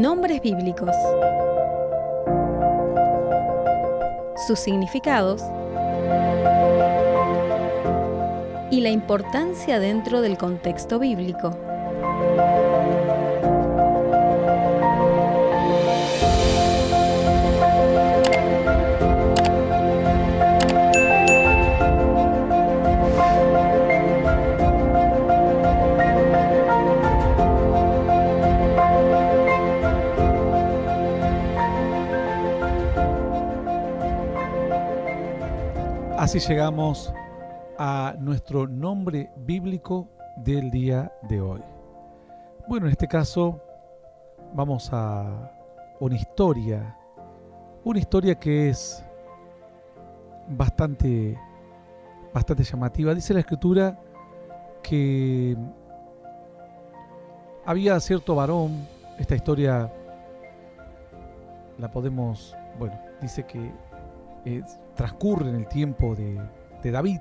Nombres bíblicos. Sus significados y la importancia dentro del contexto bíblico. Así llegamos a nuestro nombre bíblico del día de hoy. Bueno, en este caso vamos a una historia que es bastante llamativa. Dice la Escritura que había cierto varón. Esta historia la podemos, dice que transcurre en el tiempo de David.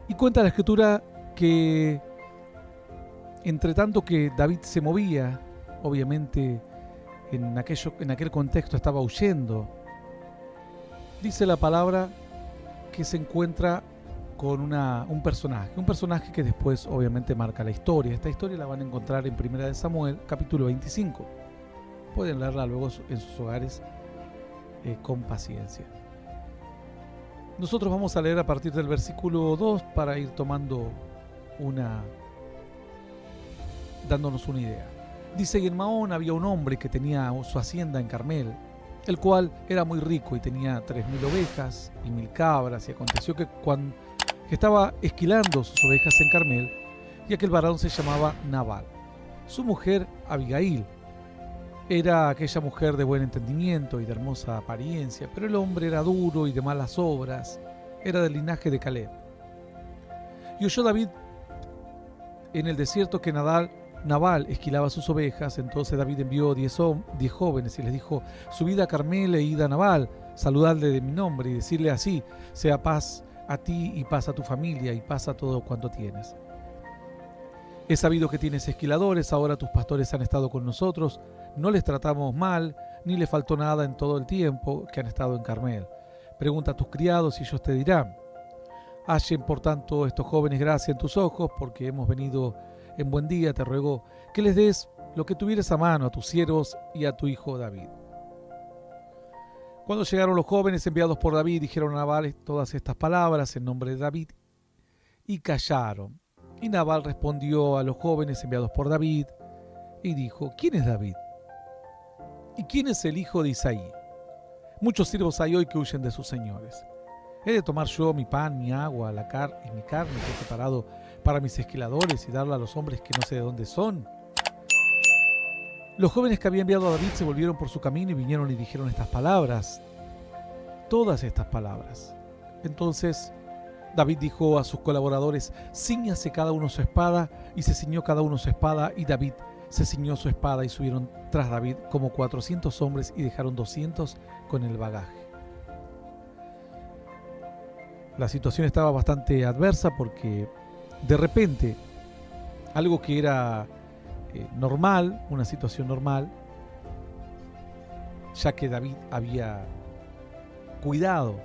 Y cuenta la Escritura que entre tanto que David se movía, obviamente en aquel contexto estaba huyendo, dice la palabra que se encuentra con un personaje que después obviamente marca la historia. Esta historia la van a encontrar en 1 Samuel, capítulo 25. Pueden leerla luego en sus hogares con paciencia. Nosotros vamos a leer a partir del versículo 2 para ir dándonos una idea. Dice: y en Maón había un hombre que tenía su hacienda en Carmel, el cual era muy rico y tenía 3,000 ovejas y 1,000 cabras. Y aconteció que cuando estaba esquilando sus ovejas en Carmel, y aquel varón se llamaba Nabal. Su mujer Abigail era aquella mujer de buen entendimiento y de hermosa apariencia, pero el hombre era duro y de malas obras, era del linaje de Caleb. Y oyó David en el desierto que Nabal esquilaba sus ovejas. Entonces David envió 10 jóvenes y les dijo: subid a Carmel e id a Nabal, saludadle de mi nombre y decirle así: sea paz a ti y paz a tu familia y paz a todo cuanto tienes. He sabido que tienes esquiladores, ahora tus pastores han estado con nosotros, no les tratamos mal, ni les faltó nada en todo el tiempo que han estado en Carmel. Pregunta a tus criados y ellos te dirán. Hallen por tanto estos jóvenes gracia en tus ojos, porque hemos venido en buen día. Te ruego que les des lo que tuvieres a mano a tus siervos y a tu hijo David. Cuando llegaron los jóvenes enviados por David, dijeron a Nabal todas estas palabras en nombre de David y callaron. Y Nabal respondió a los jóvenes enviados por David y dijo: ¿quién es David? ¿Y quién es el hijo de Isaí? Muchos siervos hay hoy que huyen de sus señores. ¿He de tomar yo mi pan, mi agua, y mi carne que he preparado para mis esquiladores y darla a los hombres que no sé de dónde son? Los jóvenes que había enviado a David se volvieron por su camino y vinieron y dijeron estas palabras, todas estas palabras. Entonces David dijo a sus colaboradores: cíñase cada uno su espada, y se ciñó cada uno su espada, y David se ciñó su espada, y subieron tras David como 400 hombres y dejaron 200 con el bagaje. La situación estaba bastante adversa porque de repente algo que era normal, una situación normal, ya que David había cuidado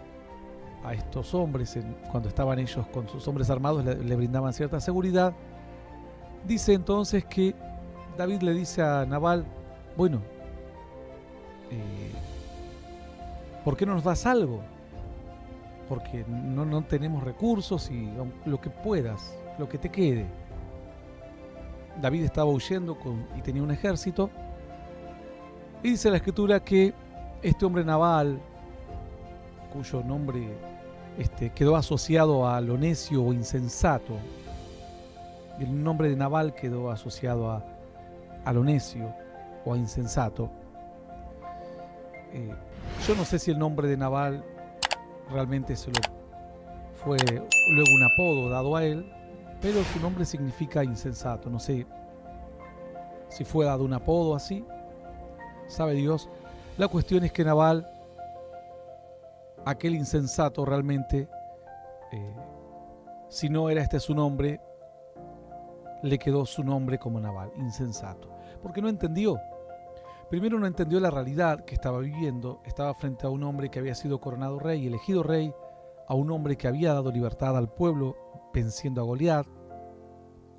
a estos hombres cuando estaban ellos con sus hombres armados, le brindaban cierta seguridad. Dice entonces que David le dice a Nabal: bueno, ¿por qué no nos das algo? Porque no tenemos recursos y lo que puedas, lo que te quede. David estaba huyendo y tenía un ejército. Y dice la Escritura que este hombre Nabal, cuyo nombre quedó asociado a lo necio o insensato, el nombre de Nabal quedó asociado a lo necio o a insensato. Yo no sé si el nombre de Nabal realmente fue luego un apodo dado a él, pero su nombre significa insensato. No sé si fue dado un apodo así, sabe Dios. La cuestión es que Nabal, aquel insensato realmente, si no era este su nombre, le quedó su nombre como Nabal, insensato, porque no entendió. Primero no entendió la realidad que estaba viviendo. Estaba frente a un hombre que había sido coronado rey, elegido rey, a un hombre que había dado libertad al pueblo venciendo a Goliat,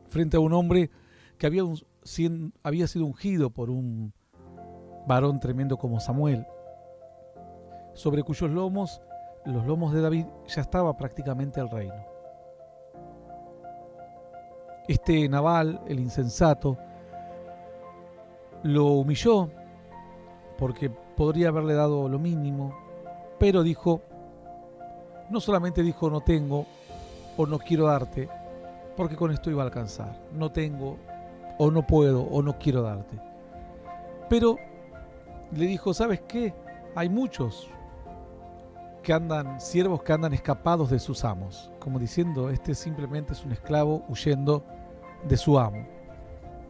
frente a un hombre que había sido ungido por un varón tremendo como Samuel, sobre cuyos lomos, los lomos de David, ya estaba prácticamente el reino. Este Nabal, el insensato, lo humilló porque podría haberle dado lo mínimo, pero no solamente dijo no tengo o no quiero darte, porque con esto iba a alcanzar. No tengo o no puedo o no quiero darte. Pero le dijo, ¿sabes qué? Hay muchos siervos que andan escapados de sus amos, como diciendo, este simplemente es un esclavo huyendo de su amo.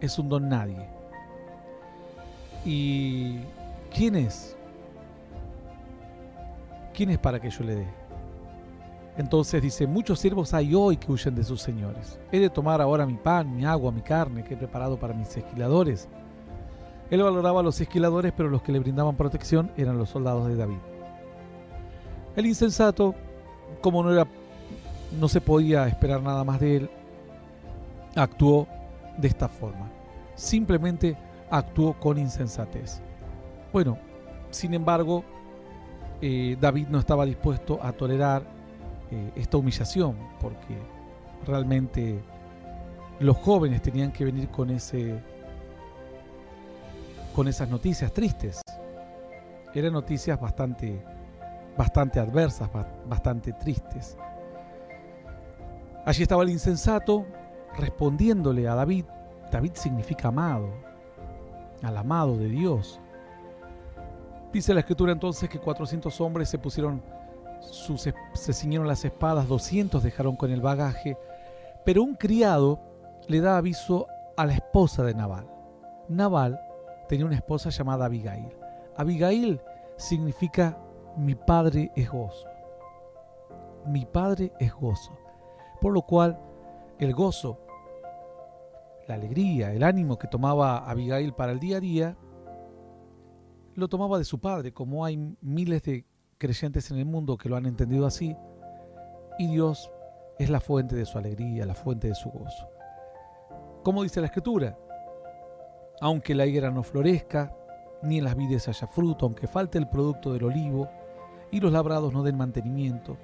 Es un don nadie. ¿Y quién es? ¿Quién es para que yo le dé? Entonces dice, muchos siervos hay hoy que huyen de sus señores. He de tomar ahora mi pan, mi agua, mi carne que he preparado para mis esquiladores. Él valoraba a los esquiladores, pero los que le brindaban protección eran los soldados de David. El insensato, como no se podía esperar nada más de él, actuó de esta forma. Simplemente actuó con insensatez. Bueno, sin embargo, David no estaba dispuesto a tolerar esta humillación, porque realmente los jóvenes tenían que venir con esas noticias tristes. Eran noticias bastante adversas, bastante tristes. Allí estaba el insensato respondiéndole a David. David significa amado, al amado de Dios. Dice la escritura entonces que 400 hombres se ciñeron las espadas, 200 dejaron con el bagaje, pero un criado le da aviso a la esposa de Nabal. Nabal tenía una esposa llamada Abigail. Abigail significa mi padre es gozo. Mi padre es gozo. Por lo cual el gozo, la alegría, el ánimo que tomaba Abigail para el día a día, lo tomaba de su padre, como hay miles de creyentes en el mundo que lo han entendido así, y Dios es la fuente de su alegría, la fuente de su gozo. Como dice la escritura, aunque la higuera no florezca, ni en las vides haya fruto, aunque falte el producto del olivo, y los labrados no den mantenimiento,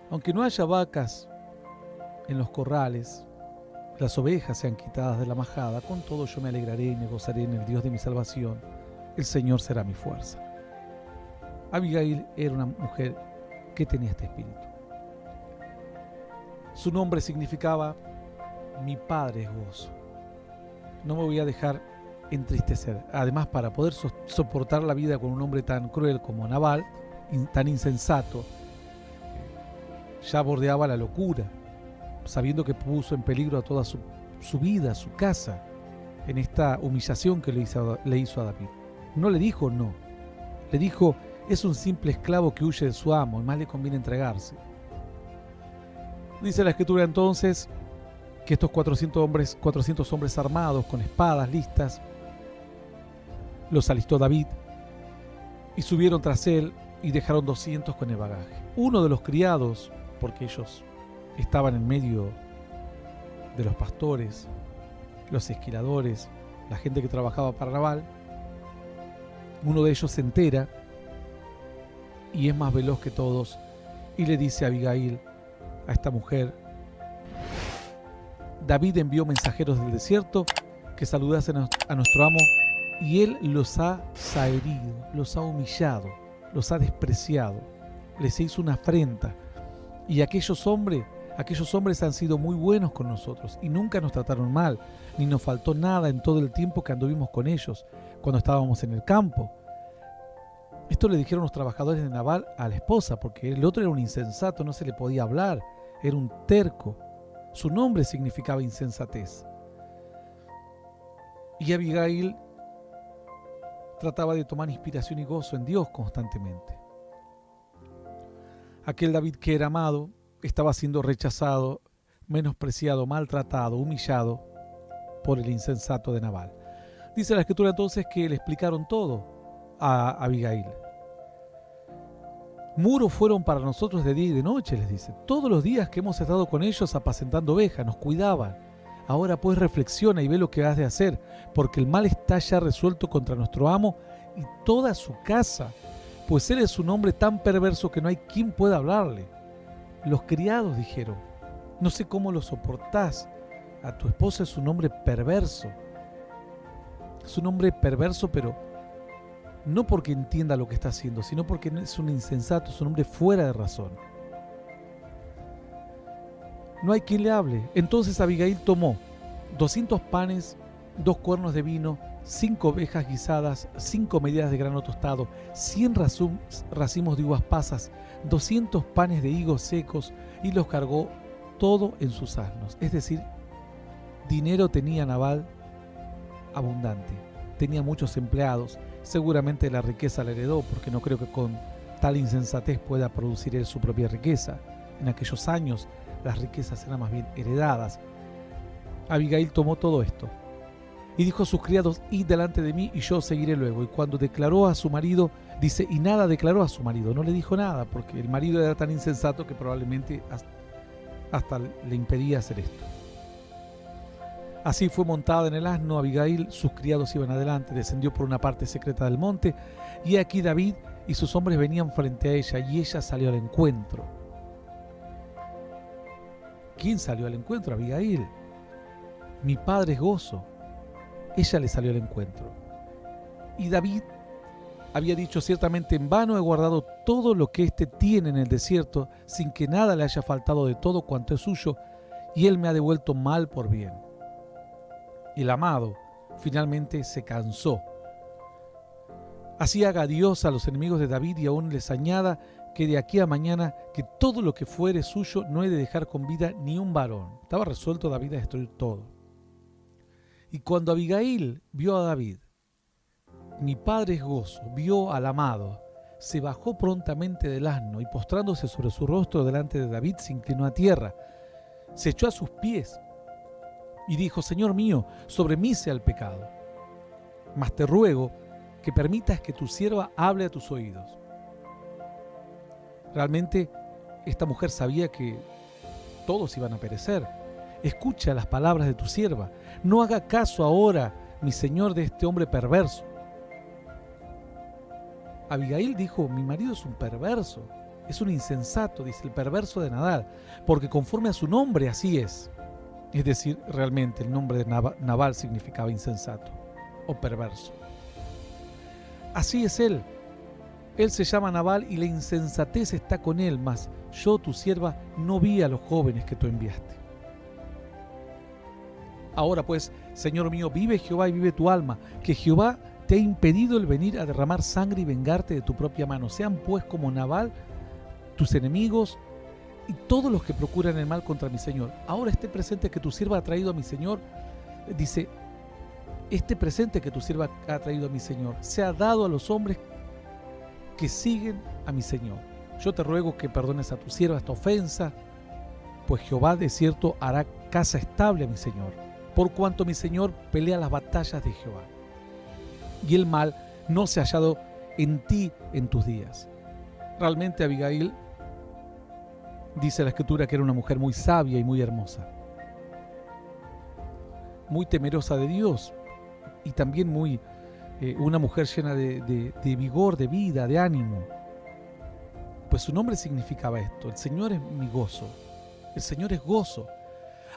aunque no haya vacas en los corrales, las ovejas sean quitadas de la majada, con todo yo me alegraré y me gozaré en el Dios de mi salvación, el Señor será mi fuerza. Abigail era una mujer que tenía este espíritu. Su nombre significaba mi padre es gozo. No me voy a dejar entristecer. Además, para poder soportar la vida con un hombre tan cruel como Nabal, tan insensato, ya bordeaba la locura, sabiendo que puso en peligro a toda su vida, su casa, en esta humillación que le hizo a David. No le dijo no, le dijo es un simple esclavo que huye de su amo y más le conviene entregarse. Dice la escritura entonces que estos 400 hombres armados con espadas listas los alistó David y subieron tras él y dejaron 200 con el bagaje. Uno de los criados, porque ellos estaban en medio de los pastores, los esquiladores, la gente que trabajaba para Nabal, uno de ellos se entera y es más veloz que todos y le dice a Abigail, a esta mujer, David envió mensajeros del desierto que saludasen a nuestro amo y él los ha saherido, los ha humillado, los ha despreciado, les hizo una afrenta y aquellos hombres han sido muy buenos con nosotros y nunca nos trataron mal, ni nos faltó nada en todo el tiempo que anduvimos con ellos, cuando estábamos en el campo. Esto le dijeron los trabajadores de Nabal a la esposa, porque el otro era un insensato, no se le podía hablar, era un terco. Su nombre significaba insensatez. Y Abigail trataba de tomar inspiración y gozo en Dios constantemente. Aquel David que era amado estaba siendo rechazado menospreciado, maltratado, humillado por el insensato de Nabal. Dice la Escritura entonces que le explicaron todo a Abigail. Muros fueron para nosotros de día y de noche, les dice. Todos los días que hemos estado con ellos apacentando ovejas, nos cuidaban. Ahora pues reflexiona y ve lo que has de hacer, porque el mal está ya resuelto contra nuestro amo y toda su casa, pues él es un hombre tan perverso que no hay quien pueda hablarle. Los criados dijeron: no sé cómo lo soportás, a tu esposa es un hombre perverso. Es un hombre perverso, pero no porque entienda lo que está haciendo, sino porque es un insensato, es un hombre fuera de razón. No hay quien le hable. Entonces Abigail tomó 200 panes, 2 cuernos de vino, 5 ovejas guisadas, 5 medidas de grano tostado, 100 racimos de uvas pasas, 200 panes de higos secos, y los cargó todo en sus asnos. Es decir, dinero tenía Nabal abundante. Tenía muchos empleados. Seguramente la riqueza la heredó, porque no creo que con tal insensatez pueda producir él su propia riqueza. En aquellos años las riquezas eran más bien heredadas. Abigail tomó todo esto y dijo a sus criados: id delante de mí y yo seguiré luego. Y cuando declaró a su marido, dice, y nada declaró a su marido, no le dijo nada, porque el marido era tan insensato que probablemente hasta le impedía hacer esto. Así fue montada en el asno Abigail, sus criados iban adelante, descendió por una parte secreta del monte, y aquí David y sus hombres venían frente a ella, y ella salió al encuentro. ¿Quién salió al encuentro? Abigail. Mi padre es gozo. Ella le salió al encuentro. Y David había dicho: ciertamente en vano he guardado todo lo que éste tiene en el desierto, sin que nada le haya faltado de todo cuanto es suyo, y él me ha devuelto mal por bien. Y el amado finalmente se cansó. Así haga Dios a los enemigos de David, y aún les añada que de aquí a mañana, que todo lo que fuere suyo no he de dejar con vida ni un varón. Estaba resuelto David a destruir todo. Y cuando Abigail vio a David, mi padre es gozo, vio al amado, se bajó prontamente del asno y postrándose sobre su rostro delante de David se inclinó a tierra, se echó a sus pies y dijo: Señor mío, sobre mí sea el pecado, mas te ruego que permitas que tu sierva hable a tus oídos. Realmente esta mujer sabía que todos iban a perecer. Escucha las palabras de tu sierva. No haga caso ahora, mi señor, de este hombre perverso. Abigail dijo: mi marido es un perverso, es un insensato, dice el perverso de Nabal, porque conforme a su nombre así es. Es decir, realmente el nombre de Nabal significaba insensato o perverso. Así es él. Él se llama Nabal y la insensatez está con él, mas yo, tu sierva, no vi a los jóvenes que tú enviaste. Ahora pues, Señor mío, vive Jehová y vive tu alma, que Jehová te ha impedido el venir a derramar sangre y vengarte de tu propia mano. Sean pues como Nabal tus enemigos y todos los que procuran el mal contra mi Señor. Ahora este presente que tu sierva ha traído a mi Señor, dice, este presente que tu sierva ha traído a mi Señor, sea dado a los hombres que siguen a mi Señor. Yo te ruego que perdones a tu sierva esta ofensa, pues Jehová de cierto hará casa estable a mi Señor, por cuanto mi Señor pelea las batallas de Jehová. Y el mal no se ha hallado en ti en tus días. Realmente Abigail, dice la Escritura, que era una mujer muy sabia y muy hermosa, muy temerosa de Dios y también una mujer llena de vigor, de vida, de ánimo. Pues su nombre significaba esto: el Señor es mi gozo, el Señor es gozo.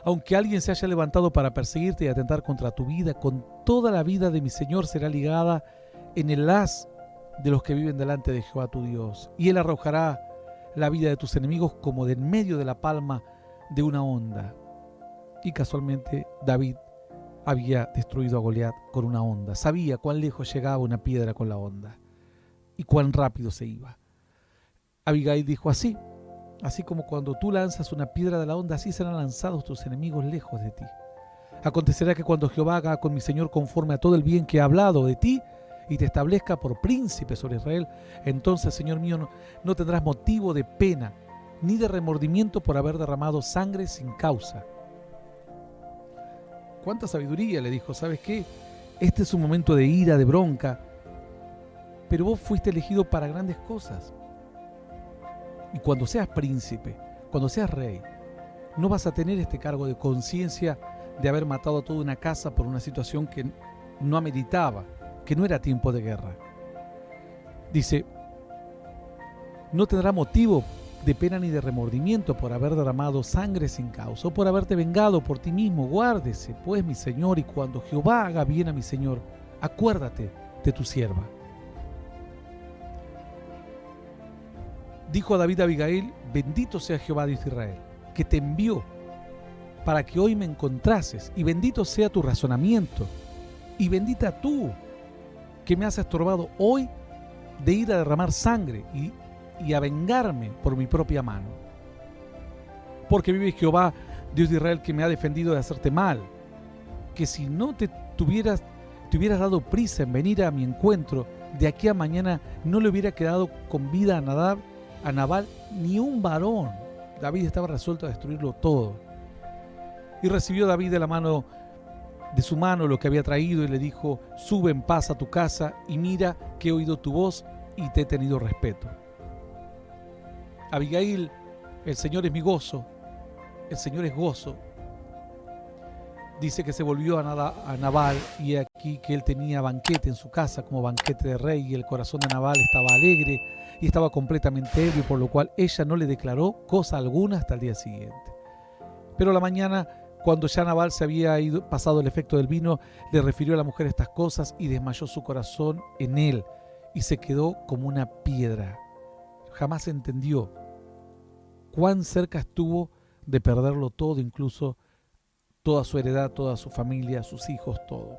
Aunque alguien se haya levantado para perseguirte y atentar contra tu vida, con toda la vida de mi Señor será ligada en el haz de los que viven delante de Jehová tu Dios, y Él arrojará la vida de tus enemigos como de en medio de la palma de una honda. Y casualmente David había destruido a Goliat con una honda. Sabía cuán lejos llegaba una piedra con la honda y cuán rápido se iba. Abigail dijo: así como cuando tú lanzas una piedra de la honda, así serán lanzados tus enemigos lejos de ti. Acontecerá que cuando Jehová haga con mi Señor conforme a todo el bien que ha hablado de ti y te establezca por príncipe sobre Israel, entonces, Señor mío, no tendrás motivo de pena ni de remordimiento por haber derramado sangre sin causa. ¿Cuánta sabiduría? Le dijo. ¿Sabes qué? Este es un momento de ira, de bronca, pero vos fuiste elegido para grandes cosas. Y cuando seas príncipe, cuando seas rey, no vas a tener este cargo de conciencia de haber matado a toda una casa por una situación que no ameritaba, que no era tiempo de guerra. Dice, no tendrá motivo de pena ni de remordimiento por haber derramado sangre sin causa o por haberte vengado por ti mismo. Guárdese, pues, mi señor, y cuando Jehová haga bien a mi señor, acuérdate de tu sierva. Dijo David a Abigail, bendito sea Jehová de Israel, que te envió para que hoy me encontrases, y bendito sea tu razonamiento, y bendita tú, que me has estorbado hoy de ir a derramar sangre y a vengarme por mi propia mano. Porque vive Jehová, Dios de Israel, que me ha defendido de hacerte mal, que si no te hubieras dado prisa en venir a mi encuentro, de aquí a mañana no le hubiera quedado con vida a Nabal ni un varón. David estaba resuelto a destruirlo todo. Y recibió David de su mano lo que había traído y le dijo, sube en paz a tu casa y mira que he oído tu voz y te he tenido respeto. Abigail, el Señor es mi gozo, el Señor es gozo. Dice que se volvió a Nabal y aquí que él tenía banquete en su casa como banquete de rey, y el corazón de Nabal estaba alegre y estaba completamente ebrio, por lo cual ella no le declaró cosa alguna hasta el día siguiente. Pero a la mañana, cuando ya Nabal se había pasado el efecto del vino, le refirió a la mujer estas cosas y desmayó su corazón en él y se quedó como una piedra. Jamás entendió cuán cerca estuvo de perderlo todo, incluso toda su heredad, toda su familia, sus hijos, todo.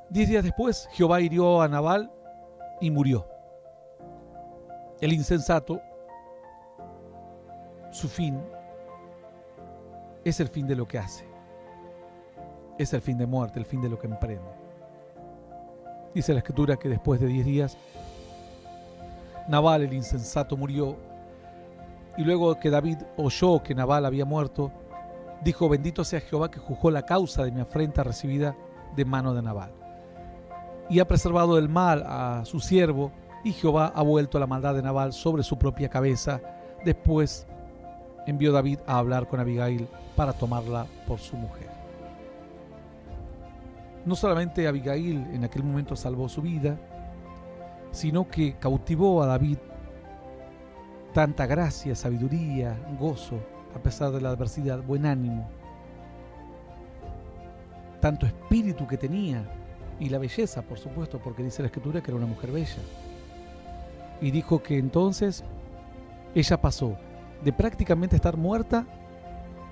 10 días después, Jehová hirió a Nabal y murió. El insensato, su fin, es el fin de lo que hace. Es el fin de muerte, el fin de lo que emprende. Dice la Escritura que después de 10 días, Nabal, el insensato, murió. Y luego que David oyó que Nabal había muerto, dijo, bendito sea Jehová que juzgó la causa de mi afrenta recibida de mano de Nabal. Y ha preservado del mal a su siervo, y Jehová ha vuelto la maldad de Nabal sobre su propia cabeza. Después envió David a hablar con Abigail para tomarla por su mujer. No solamente Abigail en aquel momento salvó su vida, sino que cautivó a David tanta gracia, sabiduría, gozo, a pesar de la adversidad, buen ánimo, tanto espíritu que tenía, y la belleza, por supuesto, porque dice la Escritura que era una mujer bella. Y dijo que entonces ella pasó de prácticamente estar muerta,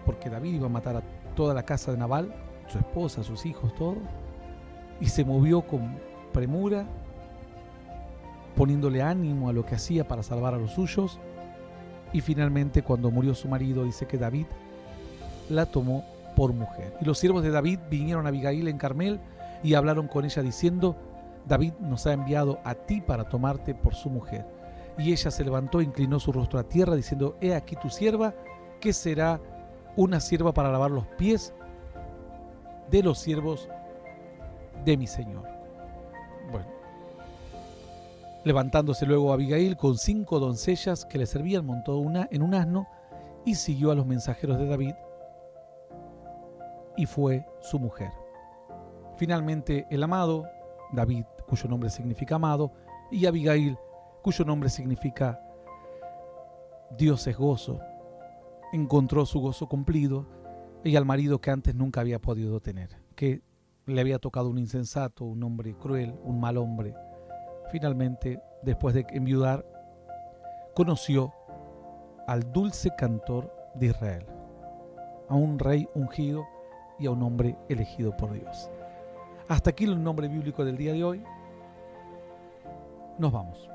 porque David iba a matar a toda la casa de Nabal, su esposa, sus hijos, todo, y se movió con premura, poniéndole ánimo a lo que hacía para salvar a los suyos. Y finalmente, cuando murió su marido, dice que David la tomó por mujer. Y los siervos de David vinieron a Abigail en Carmel y hablaron con ella diciendo, David nos ha enviado a ti para tomarte por su mujer. Y ella se levantó e inclinó su rostro a tierra diciendo, he aquí tu sierva, que será una sierva para lavar los pies de los siervos de mi señor. Bueno, levantándose luego Abigail con 5 doncellas que le servían, montó en un asno y siguió a los mensajeros de David y fue su mujer. Finalmente el amado, David, cuyo nombre significa amado, y Abigail, cuyo nombre significa Dios es gozo, encontró su gozo cumplido y al marido que antes nunca había podido tener, que le había tocado un insensato, un hombre cruel, un mal hombre. Finalmente, después de enviudar, conoció al dulce cantor de Israel, a un rey ungido y a un hombre elegido por Dios. Hasta aquí el nombre bíblico del día de hoy. Nos vamos.